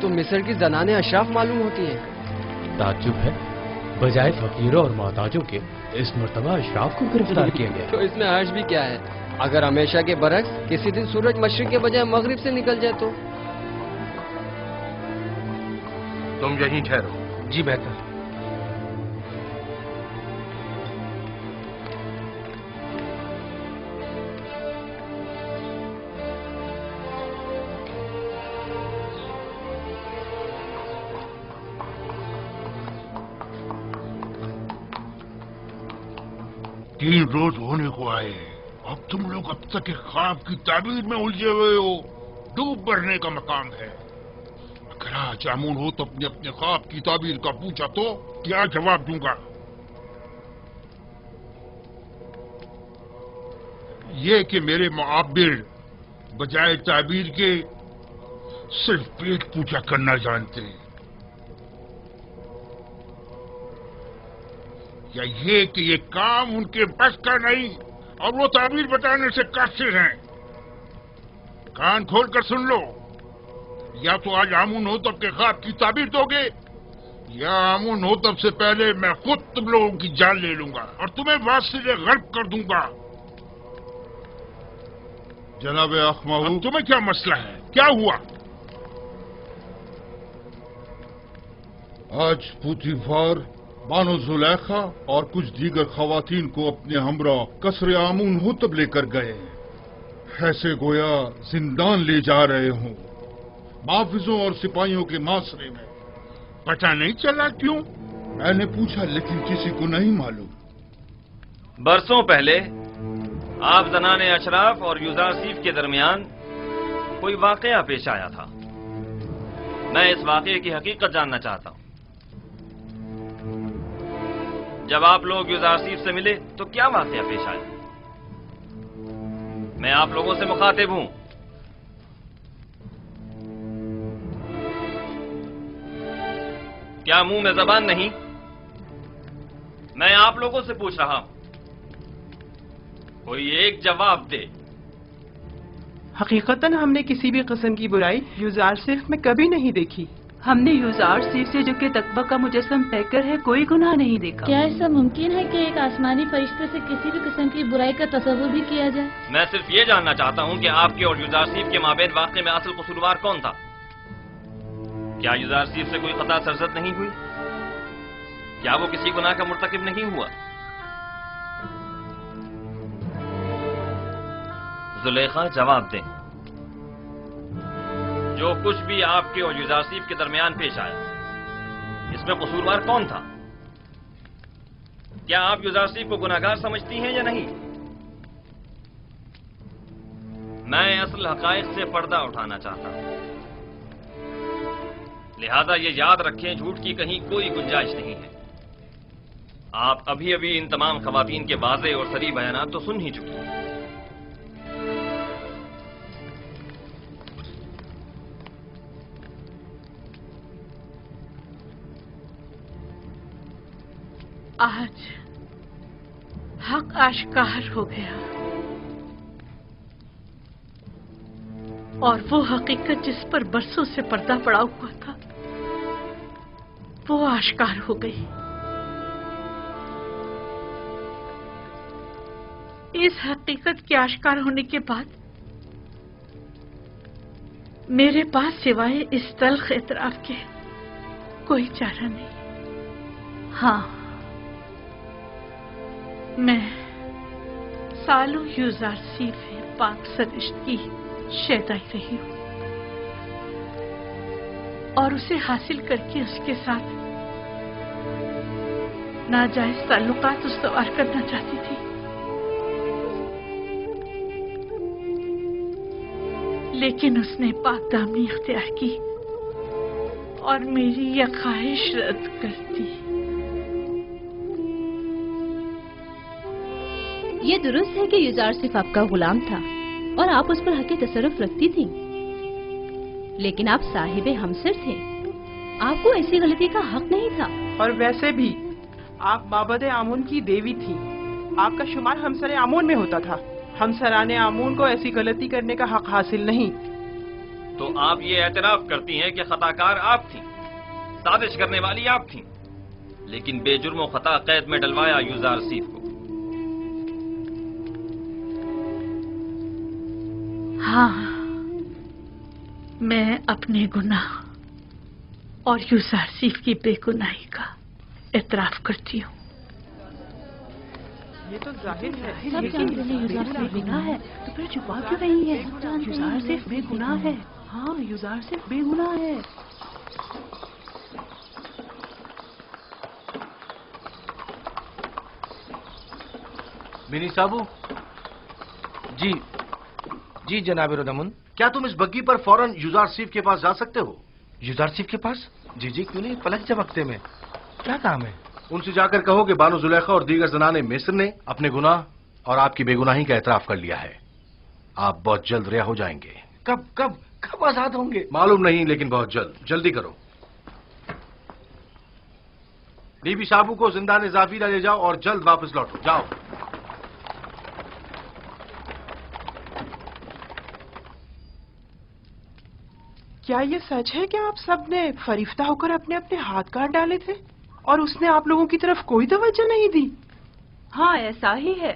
تو مصر کی زنانیں اشراف معلوم ہوتی ہیں۔ تعجب ہے، بجائے فقیروں اور محتاجوں کے اس مرتبہ اشراف کو گرفتار کیا گیا۔ تو اس میں حرج بھی کیا ہے؟ اگر ہمیشہ کے برعکس کسی دن سورج مشرق کے بجائے مغرب سے نکل جائے تو؟ تم یہیں ٹھہرو۔ جی بہتر۔ تین روز ہونے کو آئے، اب تم لوگ اب تک ایک خواب کی تعبیر میں الجھے ہوئے ہو۔ ڈوب مرنے کا مقام ہے۔ اگر آج آمون ہو تو اپنے خواب کی تعبیر کا پوچھا تو کیا جواب دوں گا؟ یہ کہ میرے معابر بجائے تعبیر کے صرف پیٹ پوچھا کرنا جانتے، یا یہ کہ یہ کام ان کے بس کا نہیں اور وہ تعبیر بتانے سے قاصر ہیں؟ کان کھول کر سن لو، یا تو آج آمون ہوتب کے خواب کی تعبیر دو گے، یا آمون ہوتب سے پہلے میں خود تم لوگوں کی جان لے لوں گا اور تمہیں واصل غرب کر دوں گا۔ جناب اخماہو، تمہیں کیا مسئلہ ہے؟ کیا ہوا؟ آج پوتیفار بانو زلیخا اور کچھ دیگر خواتین کو اپنے ہمراہ قصر آمون ہوتب لے کر گئے، ایسے گویا زندان لے جا رہے ہوں، محافظوں اور سپاہیوں کے معاشرے میں۔ پتہ نہیں چلا کیوں؟ میں نے پوچھا لیکن کسی کو نہیں معلوم۔ برسوں پہلے آپ زنان اشراف اور یوزارسیف کے درمیان کوئی واقعہ پیش آیا تھا۔ میں اس واقعے کی حقیقت جاننا چاہتا ہوں۔ جب آپ لوگ یوزارسیف سے ملے تو کیا واقعہ پیش آیا؟ میں آپ لوگوں سے مخاطب ہوں۔ کیا منہ میں زبان نہیں؟ میں آپ لوگوں سے پوچھ رہا ہوں، کوئی ایک جواب دے۔ حقیقتاً ہم نے کسی بھی قسم کی برائی یوزارسیف میں کبھی نہیں دیکھی۔ ہم نے یوزارسیف سے جو کہ تقوی کا مجسم پیکر ہے کوئی گناہ نہیں دیکھا۔ کیا ایسا ممکن ہے کہ ایک آسمانی فرشتے سے کسی بھی قسم کی برائی کا تصور بھی کیا جائے؟ میں صرف یہ جاننا چاہتا ہوں کہ آپ کے اور یوزارسیف کے مابین واقعے میں اصل قصوروار کون تھا؟ کیا یوزارسیف سے کوئی خطا سرزد نہیں ہوئی؟ کیا وہ کسی گناہ کا مرتکب نہیں ہوا؟ زلیخا جواب دیں، جو کچھ بھی آپ کے اور یوزارسیف کے درمیان پیش آیا اس میں قصوروار کون تھا؟ کیا آپ یوزارسیف کو گناہگار سمجھتی ہیں یا نہیں؟ میں اصل حقائق سے پردہ اٹھانا چاہتا ہوں، لہذا یہ یاد رکھیں جھوٹ کی کہیں کوئی گنجائش نہیں ہے۔ آپ ابھی ابھی ان تمام خواتین کے واضح اور صریح بیانات تو سن ہی چکی ہیں۔ آج حق آشکار ہو گیا اور وہ حقیقت جس پر برسوں سے پردہ پڑا ہوا تھا وہ آشکار ہو گئی۔ اس حقیقت کے آشکار ہونے کے بعد میرے پاس سوائے اس تلخ اعتراف کے کوئی چارہ نہیں۔ ہاں، میں سالوں یوزارسیف پاک سرشت کی شیدائی رہی ہوں اور اسے حاصل کر کے اس کے ساتھ ناجائز تعلقات استوار کرنا چاہتی تھی، لیکن اس نے پاک دامنی اختیار کی اور میری یہ خواہش رد کر دی۔ یہ درست ہے کہ یوزارسیف آپ کا غلام تھا اور آپ اس پر حق تصرف رکھتی تھی، لیکن آپ صاحب ہمسر تھے، آپ کو ایسی غلطی کا حق نہیں تھا۔ اور ویسے بھی آپ مابد آمون کی دیوی تھی، آپ کا شمار ہمسر آمون میں ہوتا تھا۔ ہمسران آمون کو ایسی غلطی کرنے کا حق حاصل نہیں۔ تو آپ یہ اعتراف کرتی ہیں کہ خطاکار آپ تھیں، سازش کرنے والی آپ تھیں، لیکن بے جرم و خطا قید میں ڈلوایا یوزارسیف کو۔ ہاں، میں اپنے گناہ اور یوزارسیف کی بے گناہی کا اعتراف کرتی ہوں۔ یہ تو ظاہر ہے سب جانتے ہیں یوزارسیف بے گناہ ہے، تو پھر چھپا کیوں رہی ہے؟ یوزارسیف بے گناہ ہے۔ ہاں، یوزارسیف بے گناہ ہے۔ بنی صابو، جی جناب رودامن، کیا تم اس بگی پر فوراً یوزارسیف کے پاس جا سکتے ہو؟ یوزارسیف کے پاس؟ جی کیوں نہیں، پلک جھپکتے میں کیا کام ہے؟ ان سے جا کر کہو کہ بانو زلیخا اور دیگر زنان مصر نے اپنے گناہ اور آپ کی بے گناہی کا اعتراف کر لیا ہے۔ آپ بہت جلد رہا ہو جائیں گے۔ کب آزاد ہوں گے؟ معلوم نہیں، لیکن بہت جلد۔ جلدی کرو۔ بی بی صابو کو زندان زافیرہ لے جاؤ اور جلد واپس لوٹو۔ جاؤ۔ کیا یہ سچ ہے کہ آپ سب نے فریفتہ ہو کر اپنے اپنے ہاتھ کاٹ ڈالے تھے اور اس نے آپ لوگوں کی طرف کوئی توجہ نہیں دی؟ ہاں، ایسا ہی ہے،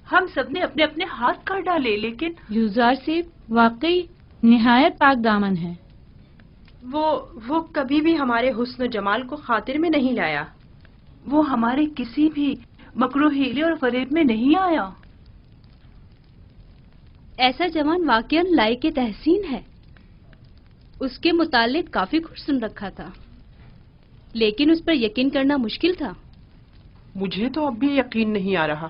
ہم سب نے اپنے اپنے ہاتھ کاٹ ڈالے، لیکن یوزارسیف واقعی نہایت پاک دامن ہے۔ وہ کبھی بھی ہمارے حسن و جمال کو خاطر میں نہیں لایا۔ وہ ہمارے کسی بھی مکرو ہیلے اور فریب میں نہیں آیا۔ ایسا جوان واقعاً لائق تحسین ہے۔ اس کے متعلق کافی کچھ سن رکھا تھا، لیکن اس پر یقین کرنا مشکل تھا۔ مجھے تو اب بھی یقین نہیں آ رہا۔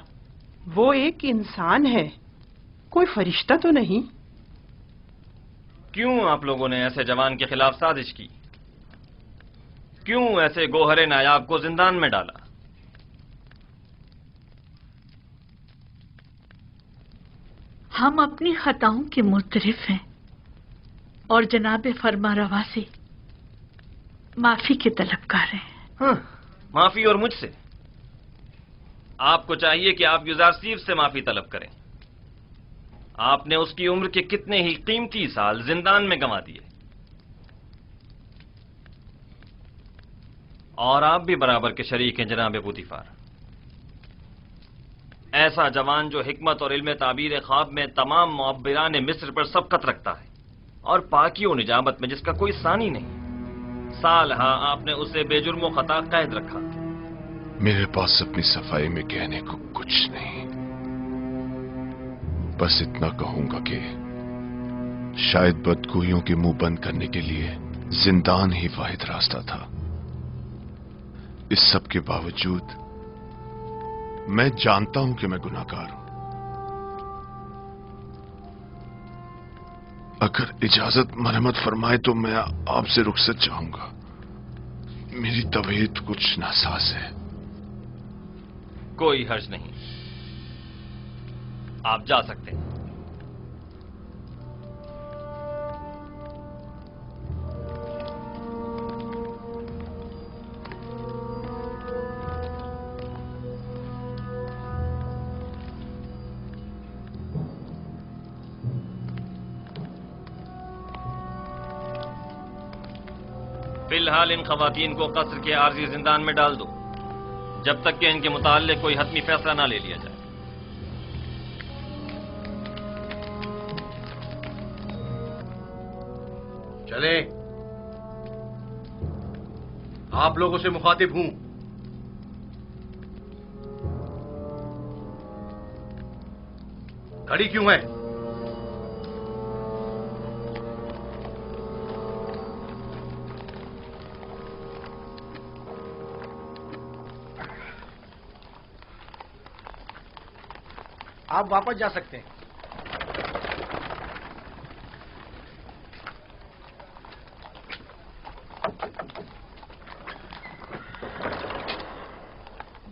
وہ ایک انسان ہے، کوئی فرشتہ تو نہیں۔ کیوں آپ لوگوں نے ایسے جوان کے خلاف سازش کی؟ کیوں ایسے گوہر نایاب کو زندان میں ڈالا؟ ہم اپنی خطاؤں کے معترف ہیں اور جناب فرما روا سے معافی کے طلبگار ہیں۔ معافی اور مجھ سے؟ آپ کو چاہیے کہ آپ یوزارسیف سے معافی طلب کریں۔ آپ نے اس کی عمر کے کتنے ہی قیمتی سال زندان میں گنوا دیے، اور آپ بھی برابر کے شریک ہیں جناب پوتیفار۔ ایسا جوان جو حکمت اور علم تعبیر خواب میں تمام معبران مصر پر سبقت رکھتا ہے، اور پاکی و نجابت میں جس کا کوئی ثانی نہیں، سال ہاں آپ نے اسے بے جرم و خطا قید رکھا۔ میرے پاس اپنی صفائی میں کہنے کو کچھ نہیں، بس اتنا کہوں گا کہ شاید بدگوئیوں کے منہ بند کرنے کے لیے زندان ہی واحد راستہ تھا۔ اس سب کے باوجود میں جانتا ہوں کہ میں گناہگار ہوں۔ اگر اجازت مرحمت فرمائے تو میں آپ سے رخصت چاہوں گا۔ میری طبیعت کچھ ناساز ہے۔ کوئی حرج نہیں، آپ جا سکتے ہیں۔ فی الحال ان خواتین کو قصر کے عارضی زندان میں ڈال دو، جب تک کہ ان کے متعلق کوئی حتمی فیصلہ نہ لے لیا جائے۔ چلے، آپ لوگوں سے مخاطب ہوں۔ کھڑی کیوں ہے؟ آپ واپس جا سکتے ہیں۔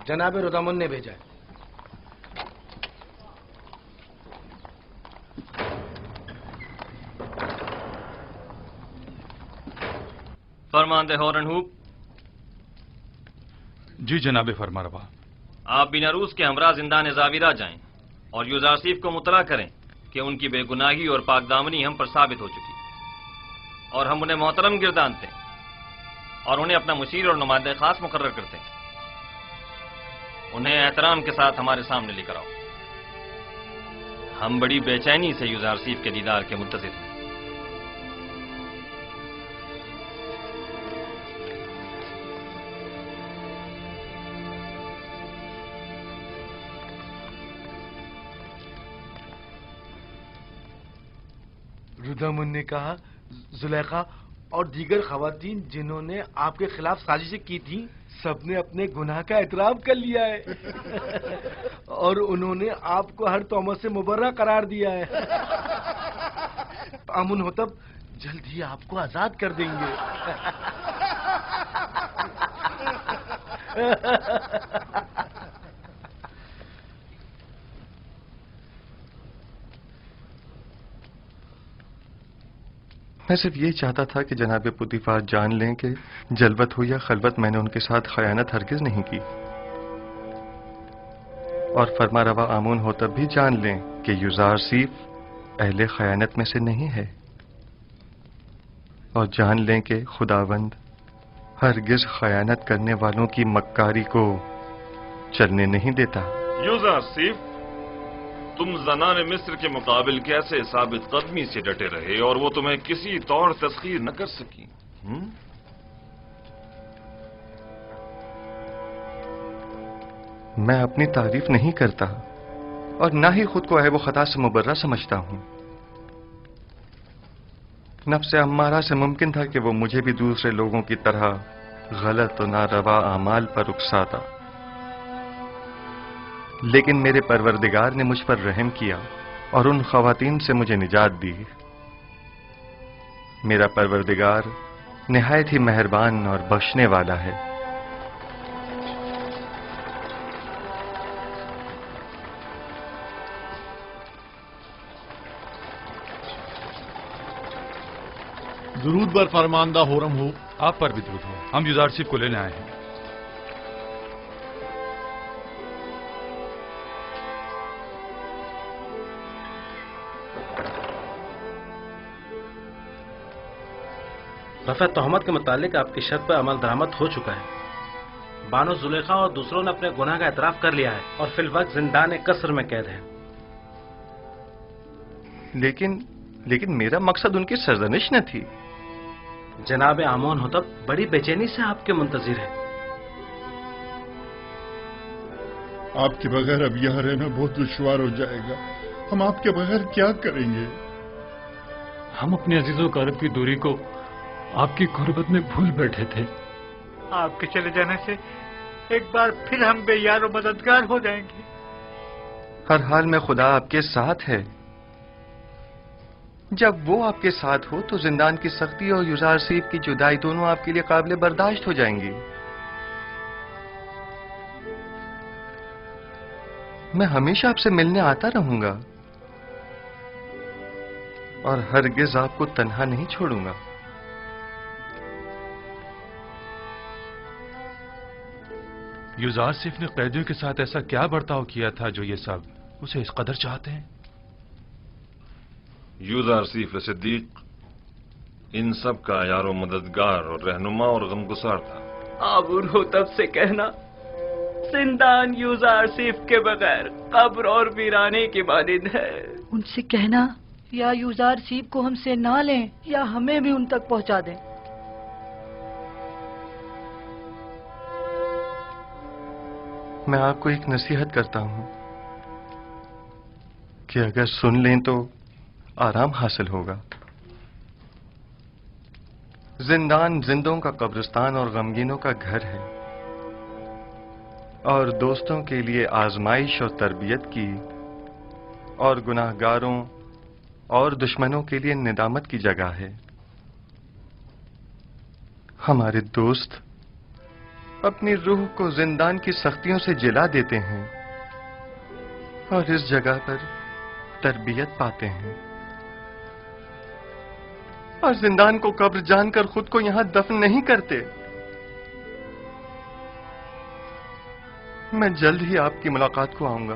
جناب رودامن نے بھیجا ہے۔ فرماندہ ہورن ہوپ۔ جی جناب فرما روا۔ آپ بیناروس کے ہمراہ زندان زاویرہ جائیں اور یوزارسیف کو مطلع کریں کہ ان کی بے گناہی اور پاک دامنی ہم پر ثابت ہو چکی۔ اور ہم انہیں محترم گردانتے ہیں اور انہیں اپنا مشیر اور نمائندہ خاص مقرر کرتے ہیں. انہیں احترام کے ساتھ ہمارے سامنے لے کر آؤ. ہم بڑی بے چینی سے یوزارسیف کے دیدار کے منتظر ہیں. رودامن نے کہا زلیخا اور دیگر خواتین جنہوں نے آپ کے خلاف سازشیں کی تھیں سب نے اپنے گناہ کا اعتراف کر لیا ہے اور انہوں نے آپ کو ہر تہمت سے مبرہ قرار دیا ہے. امن ہوتب جلد ہی آپ کو آزاد کر دیں گے. میں صرف یہ چاہتا تھا کہ جناب پوتیفار جان لیں کہ جلوت ہو یا خلوت میں نے ان کے ساتھ خیانت ہرگز نہیں کی، اور فرما روا آمون ہوتب بھی جان لیں کہ یوزارسیف اہل خیانت میں سے نہیں ہے، اور جان لیں کہ خداوند ہرگز خیانت کرنے والوں کی مکاری کو چلنے نہیں دیتا. یوزارسیف، تم زنان مصر کے مقابل کیسے ثابت قدمی سے ڈٹے رہے اور وہ تمہیں کسی طور تسخیر نہ کر سکی؟ میں اپنی تعریف نہیں کرتا اور نہ ہی خود کو عیب و خطا سے مبرہ سمجھتا ہوں. نفس امارہ سے ممکن تھا کہ وہ مجھے بھی دوسرے لوگوں کی طرح غلط و ناروا اعمال پر اکساتا، لیکن میرے پروردگار نے مجھ پر رحم کیا اور ان خواتین سے مجھے نجات دی. میرا پروردگار نہایت ہی مہربان اور بخشنے والا ہے. درود بر فرماندہ ہورم ہو. آپ پر بھی درود ہو. ہم یوزارسیف کو لینے آئے ہیں. رفع تہمت کے متعلق آپ کی شرط پر عمل درآمد ہو چکا ہے. بانو زلیخا اور دوسروں نے اپنے گناہ کا اعتراف کر لیا ہے اور فی الوقت زندان قصر میں قید ہے. لیکن میرا مقصد ان کی سرزنش نہ تھی. جناب آمون ہوتب بڑی بے چینی سے آپ کے منتظر ہیں. آپ کے بغیر اب یہاں رہنا بہت دشوار ہو جائے گا. ہم آپ کے بغیر کیا کریں گے؟ ہم اپنے عزیز و اقارب کی دوری کو آپ کی غربت میں بھول بیٹھے تھے. آپ کے چلے جانے سے ایک بار پھر ہم بے یار و مددگار ہو جائیں گے. ہر حال میں خدا آپ کے ساتھ ہے. جب وہ آپ کے ساتھ ہو تو زندان کی سختی اور یوزارسیف کی جدائی دونوں آپ کے لیے قابل برداشت ہو جائیں گی. میں ہمیشہ آپ سے ملنے آتا رہوں گا اور ہرگز آپ کو تنہا نہیں چھوڑوں گا. یوزارسیف نے قیدیوں کے ساتھ ایسا کیا برتاؤ کیا تھا جو یہ سب اسے اس قدر چاہتے ہیں؟ یوزارسیف صدیق ان سب کا یار و مددگار اور رہنما اور غمگسار تھا. آمون ہوتب سے کہنا زندان یوزارسیف کے بغیر قبر اور ویرانے کی مانند ہے. ان سے کہنا یا یوزارسیف کو ہم سے نہ لیں یا ہمیں بھی ان تک پہنچا دیں. میں آپ کو ایک نصیحت کرتا ہوں کہ اگر سن لیں تو آرام حاصل ہوگا. زندان زندوں کا قبرستان اور غمگینوں کا گھر ہے اور دوستوں کے لیے آزمائش اور تربیت کی اور گناہ گاروں اور دشمنوں کے لیے ندامت کی جگہ ہے. ہمارے دوست اپنی روح کو زندان کی سختیوں سے جلا دیتے ہیں اور اس جگہ پر تربیت پاتے ہیں، اور زندان کو قبر جان کر خود کو یہاں دفن نہیں کرتے. میں جلد ہی آپ کی ملاقات کو آؤں گا.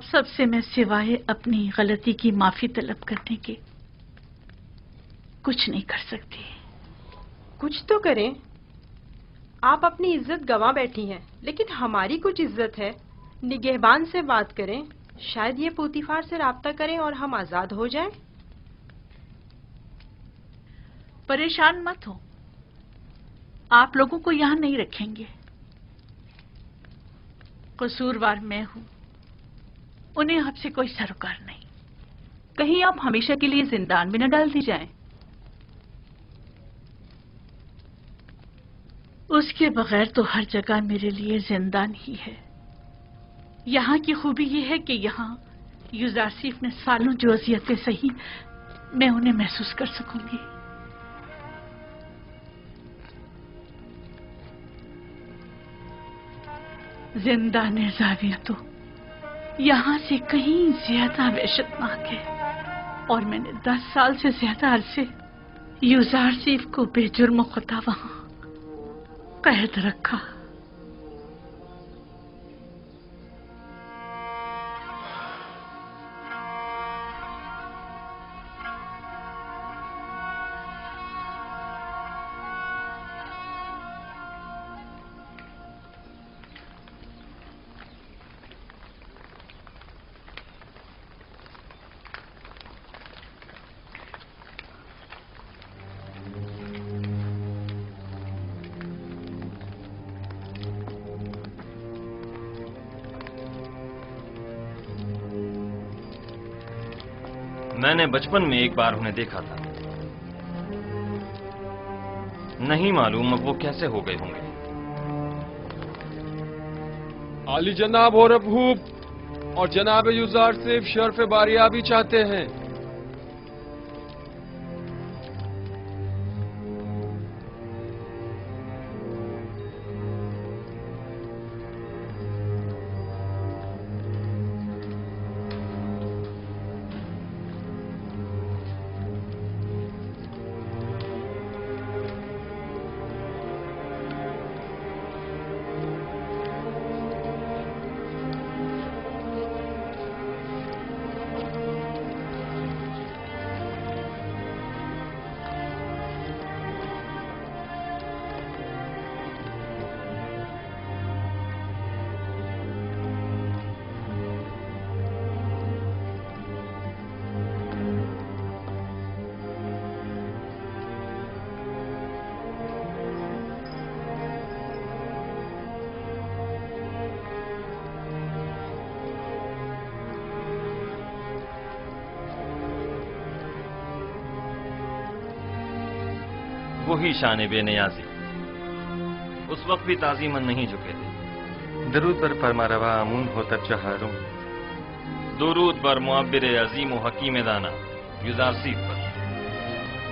سب سے میں سوائے اپنی غلطی کی معافی طلب کرنے کے کچھ نہیں کر سکتی. کچھ تو کریں. آپ اپنی عزت گنوا بیٹھی ہیں، لیکن ہماری کچھ عزت ہے. نگہبان سے بات کریں، شاید یہ پوتیفار سے رابطہ کریں اور ہم آزاد ہو جائیں. پریشان مت ہو، آپ لوگوں کو یہاں نہیں رکھیں گے. قصوروار میں ہوں، انہیں آپ سے کوئی سروکار نہیں. کہیں آپ ہمیشہ کے لیے زندان میں نہ ڈال دی جائیں. اس کے بغیر تو ہر جگہ میرے لیے زندان ہی ہے. یہاں کی خوبی یہ ہے کہ یہاں یوزارسیف نے سالوں جو اذیتیں سہی، میں انہیں محسوس کر سکوں گی. زندان زاویہ تو یہاں سے کہیں زیادہ وحشتناک ہے، اور میں نے 10 سال سے زیادہ عرصے یوزارسیف کو بے جرم و خطا وہاں قید رکھا. میں نے بچپن میں ایک بار انہیں دیکھا تھا. نہیں معلوم اب وہ کیسے ہو گئے ہوں گے. عالی جناب ہورب ہوپ اور جناب یوزارسیف شرف باریابی چاہتے ہیں. وہی شان بے نیازی اس وقت بھی تعظیماً نہیں جھکے تھے. درود پر فرما روا امون ہوتب چہاروں. درود پر معبر عظیم و حکیم دانا یوزارسیف پر.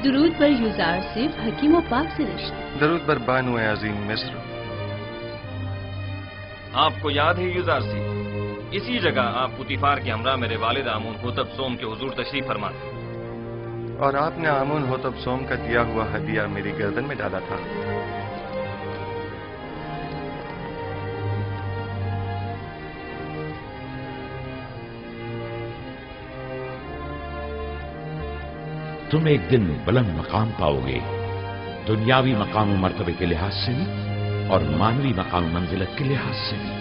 درود پر یوزارسیف حکیم و پاک سرشت. درود پر بانو عظیم مصر. آپ کو یاد ہے یوزارسیف، اسی جگہ آپ پوتیفار کے ہمراہ میرے والد آمون ہوتب سوم کے حضور تشریف فرما تھے، اور آپ نے آمون ہوتب سوم کا دیا ہوا ہدیہ میری گردن میں ڈالا تھا. تم ایک دن بلند مقام پاؤ گے، دنیاوی مقام و مرتبے کے لحاظ سے بھی اور مانوی مقام و منزلت کے لحاظ سے بھی.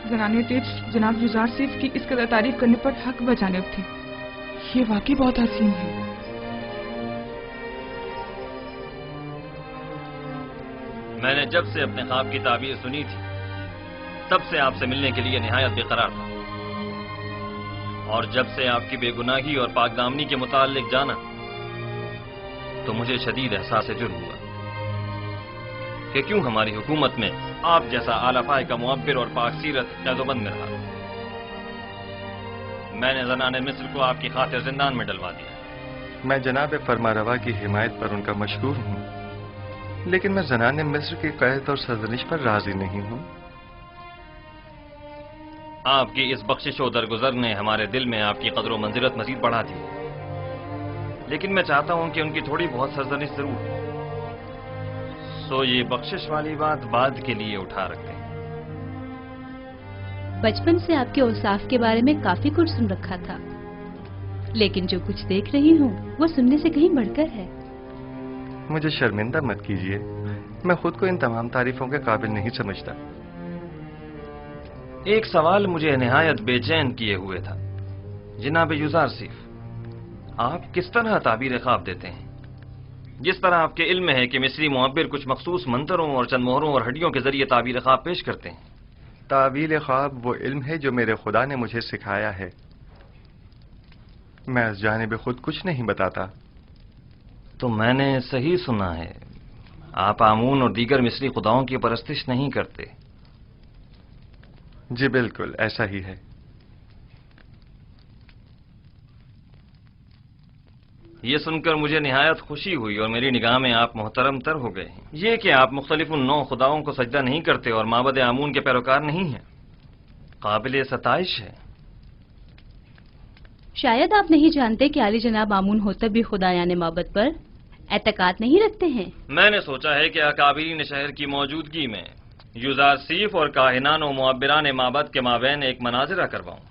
زنانوی ٹیپس جناب یوزارسیف کی اس قدر تعریف کرنے پر حق بجانب تھے. یہ واقعی بہت حسین ہے. میں نے جب سے اپنے خواب کی تعبیر سنی تھی تب سے آپ سے ملنے کے لیے نہایت بے قرار تھا، اور جب سے آپ کی بے گناہی اور پاک دامنی کے متعلق جانا تو مجھے شدید احساس جرم ہوا کہ کیوں ہماری حکومت میں آپ جیسا اعلی پائے کا معبر اور پاک سیرت قید و بند میں رہا. میں نے زنان مصر کو آپ کی خاطر زندان میں ڈلوا دیا. میں جناب فرما روا کی حمایت پر ان کا مشکور ہوں، لیکن میں زنان مصر کے قید اور سرزنش پر راضی نہیں ہوں. آپ کی اس بخشش و درگزر نے ہمارے دل میں آپ کی قدر و منزلت مزید بڑھا دی. لیکن میں چاہتا ہوں کہ ان کی تھوڑی بہت سرزنش ضرور ہو۔ سو یہ بخشش والی بات بعد کے لیے اٹھا رکھتے ہیں۔ بچپن سے آپ کے اوصاف کے بارے میں کافی کچھ سن رکھا تھا، لیکن جو کچھ دیکھ رہی ہوں وہ سننے سے کہیں بڑھ کر ہے۔ مجھے شرمندہ مت کیجیے، میں خود کو ان تمام تعریفوں کے قابل نہیں سمجھتا۔ ایک سوال مجھے نہایت بے چین کیے ہوئے تھا۔ جناب یوزارسیف، آپ کس طرح تعبیر خواب دیتے ہیں؟ جس طرح آپ کے علم ہے کہ مصری معبر کچھ مخصوص منتروں اور چند مہروں اور ہڈیوں کے ذریعے تعبیر خواب پیش کرتے ہیں۔ تعبیر خواب وہ علم ہے جو میرے خدا نے مجھے سکھایا ہے، میں اس جانب خود کچھ نہیں بتاتا۔ تو میں نے صحیح سنا ہے، آپ آمون اور دیگر مصری خداؤں کی پرستش نہیں کرتے؟ جی بالکل ایسا ہی ہے۔ یہ سن کر مجھے نہایت خوشی ہوئی اور میری نگاہ میں آپ محترم تر ہو گئے ہیں۔ یہ کہ آپ مختلف نو خداؤں کو سجدہ نہیں کرتے اور معبد آمون کے پیروکار نہیں ہیں، قابل ستائش ہے۔ شاید آپ نہیں جانتے کہ عالی جناب آمون ہوتب بھی خدایان معبد پر اعتقاد نہیں رکھتے ہیں۔ میں نے سوچا ہے کہ اکابرین شہر کی موجودگی میں یوزارسیف اور کاہنان و معبران معبد کے مابین ایک مناظرہ کرواؤں۔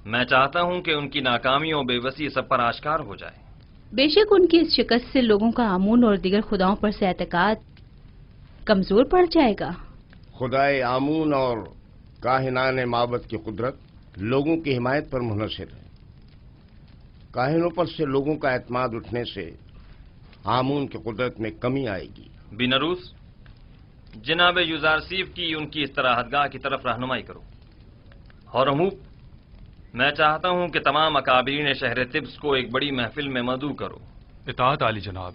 میں چاہتا ہوں کہ ان کی ناکامیوں بے بسی سب پر آشکار ہو جائے۔ بے شک ان کی اس شکست سے لوگوں کا آمون اور دیگر خداؤں پر سے اعتقاد کمزور پڑ جائے گا۔ خدائے آمون اور کاہنان معبد کی قدرت لوگوں کی حمایت پر منحصر ہے۔ کاہنوں پر سے لوگوں کا اعتماد اٹھنے سے آمون کی قدرت میں کمی آئے گی۔ بینروس، جناب یوزارسیف کی ان کی استراحت گاہ کی طرف رہنمائی کرو۔ ہورموپ، میں چاہتا ہوں کہ تمام اکابرین شہر طبس کو ایک بڑی محفل میں مدعو کرو۔ اطاعت عالی جناب۔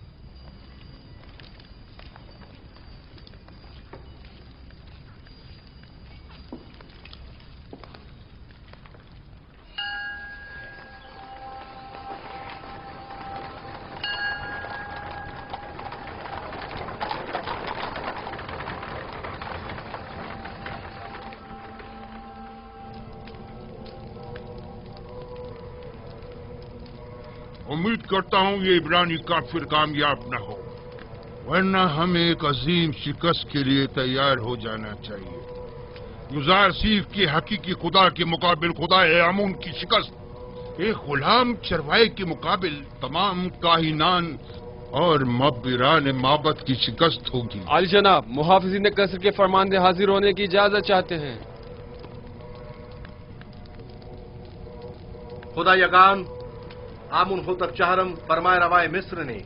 امید کرتا ہوں یہ عبرانی کافر کامیاب نہ ہو، ورنہ ہمیں ایک عظیم شکست کے لیے تیار ہو جانا چاہیے۔ یوزارسیف کے حقیقی خدا کے مقابل خدا آمون کی شکست ایک غلام چروائے کے مقابل تمام کاہنان اور معبران معبد کی شکست ہوگی۔ عالی جناب، محافظین قصر کے فرماندے حاضر ہونے کی اجازت چاہتے ہیں۔ خدا یگان آمون ہوتب چہرم فرمائے روائے مصر نے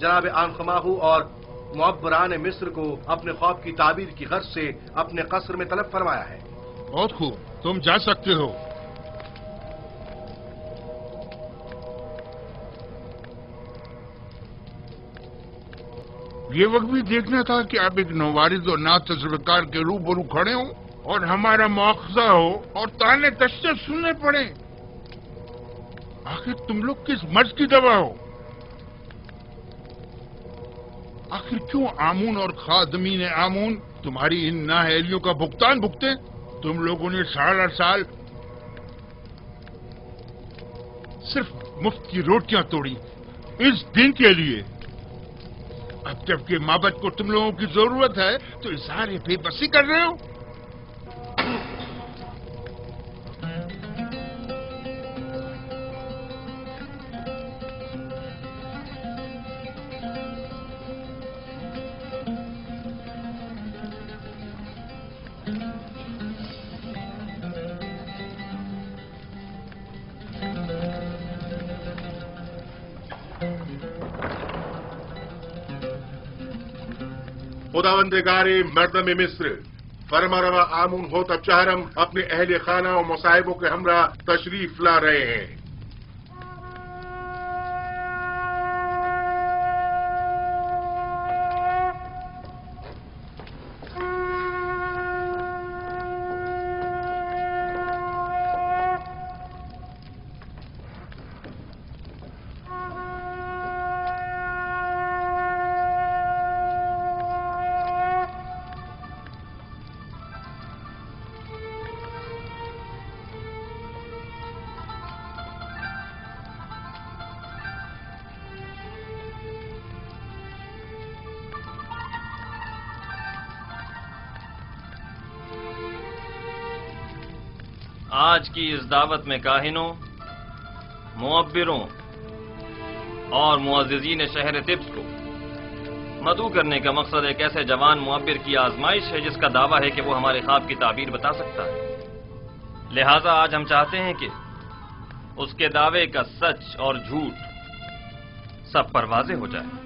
جناب آنخماہو اور معبران مصر کو اپنے خواب کی تعبیر کی غرض سے اپنے قصر میں طلب فرمایا ہے۔ بہت خوب، تم جا سکتے ہو۔ یہ وقت بھی دیکھنا تھا کہ آپ ایک نوارد اور نا تجربہ کے روبرو کھڑے ہوں اور ہمارا مواخذہ ہو اور تانے تشنے سننے پڑے۔ آخر تم لوگ کس مرض کی دوا ہو؟ آخر کیوں آمون اور خادمین آمون تمہاری ان نااہلیوں کا بھگتان بھگتے؟ تم لوگوں نے سال سال صرف مفت کی روٹیاں توڑی اس دن کے لیے۔ اب جب کہ معبد کو تم لوگوں کی ضرورت ہے تو اظہار بے بسی کر رہے ہو۔ خداوندگار مردم مصر، فرما روا آمون ہوتب چہرم اپنے اہل خانہ و مصائبوں کے ہمراہ تشریف لا رہے ہیں۔ آج کی اس دعوت میں کاہنوں، معبروں اور معززین شہر طبس کو مدعو کرنے کا مقصد ایک ایسے جوان معبر کی آزمائش ہے جس کا دعویٰ ہے کہ وہ ہمارے خواب کی تعبیر بتا سکتا ہے۔ لہٰذا آج ہم چاہتے ہیں کہ اس کے دعوے کا سچ اور جھوٹ سب پر واضح ہو جائے۔